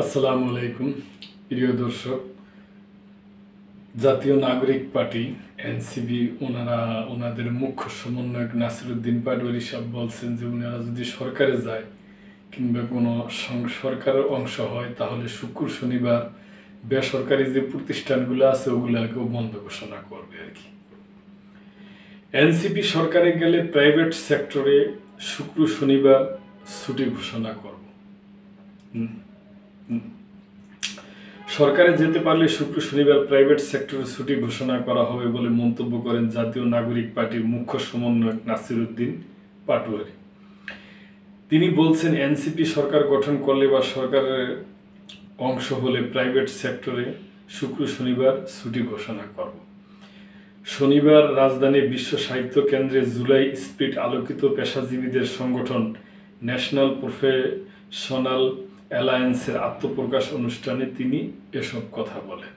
আসসালামু আলাইকুম প্রিয় দর্শক। জাতীয় নাগরিক পার্টি এনসিপি ওনাদের মুখ্য সমন্বয়ক নাসিরউদ্দিন পাটোয়ারী সাহেব বলছেন যে ওনারা যদি সরকারে যায় কিংবা কোনো সরকারের অংশ হয় তাহলে শুক্র শনিবার বেসরকারি যে প্রতিষ্ঠানগুলো আছে ওগুলাকেও বন্ধ ঘোষণা করবে আর কি। এনসিপি সরকারে গেলে প্রাইভেট সেক্টরে শুক্র শনিবার ছুটি ঘোষণা করব। সরকারে যেতে পারলে শুক্র শনিবার প্রাইভেট সেক্টরে ছুটি ঘোষণা করা হবে বলে মন্তব্য করেন জাতীয় নাগরিক পার্টির মুখ্য সমন্বয়ক নাসিরউদ্দিন পাটোয়ারী। তিনি বলছেন, এনসিপি সরকার গঠন করলে বা সরকারের অংশ হলে প্রাইভেট সেক্টরে শুক্র শনিবার ছুটি ঘোষণা করব। শনিবার রাজধানীর বিশ্ব সাহিত্য কেন্দ্রে জুলাই স্পিরিট আলোকিত পেশাজীবীদের সংগঠন ন্যাশনাল প্রফেশনাল অ্যালায়েন্সের আত্মপ্রকাশ অনুষ্ঠানে তিনি এসব কথা বলেন।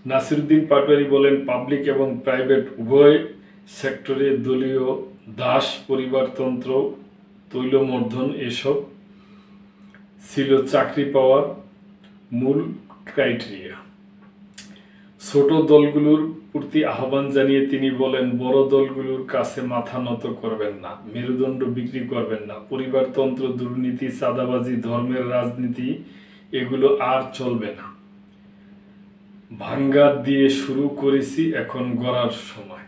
নাসিরউদ্দিন পাটোয়ারী বলেন, পাবলিক এবং প্রাইভেট উভয় সেক্টরে দলীয় দাস, পরিবারতন্ত্র, তৈলমর্ধন এসব ছিল চাকরি পাওয়ার মূল ক্রাইটেরিয়া। ছোট দলগুলোর প্রতি আহ্বান জানিয়ে তিনি বলেন, বড় দলগুলোর কাছে মাথা নত করবেন না, মেরুদণ্ড বিক্রি করবেন না। পরিবারতন্ত্র, দুর্নীতি, চাঁদাবাজি, ধর্মের রাজনীতি এগুলো আর চলবে না। ভাঙ্গার দিয়ে শুরু করেছি, এখন গড়ার সময়।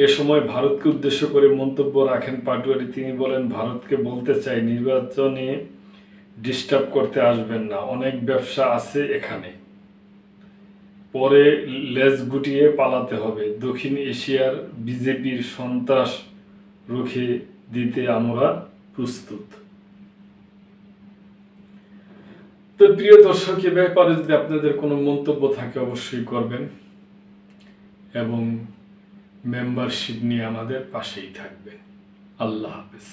এ সময় ভারতকে উদ্দেশ্য করে মন্তব্য রাখেন পাটোয়ারী। তিনি বলেন, ভারতকে বলতে চাই, নির্বাচনে ডিস্টার্ব করতে আসবেন না, অনেক ব্যবসা আছে এখানে, পরে লেজ গুটিয়ে পালাতে হবে। দক্ষিণ এশিয়ার বিজেপির সন্ত্রাস রুখে দিতে আমরা প্রস্তুত। তো প্রিয় দর্শক, এ ব্যাপারে যদি আপনাদের কোনো মন্তব্য থাকে অবশ্যই করবেন এবং মেম্বারশিপ নিয়ে আমাদের পাশেই থাকবেন। আল্লাহ হাফেজ।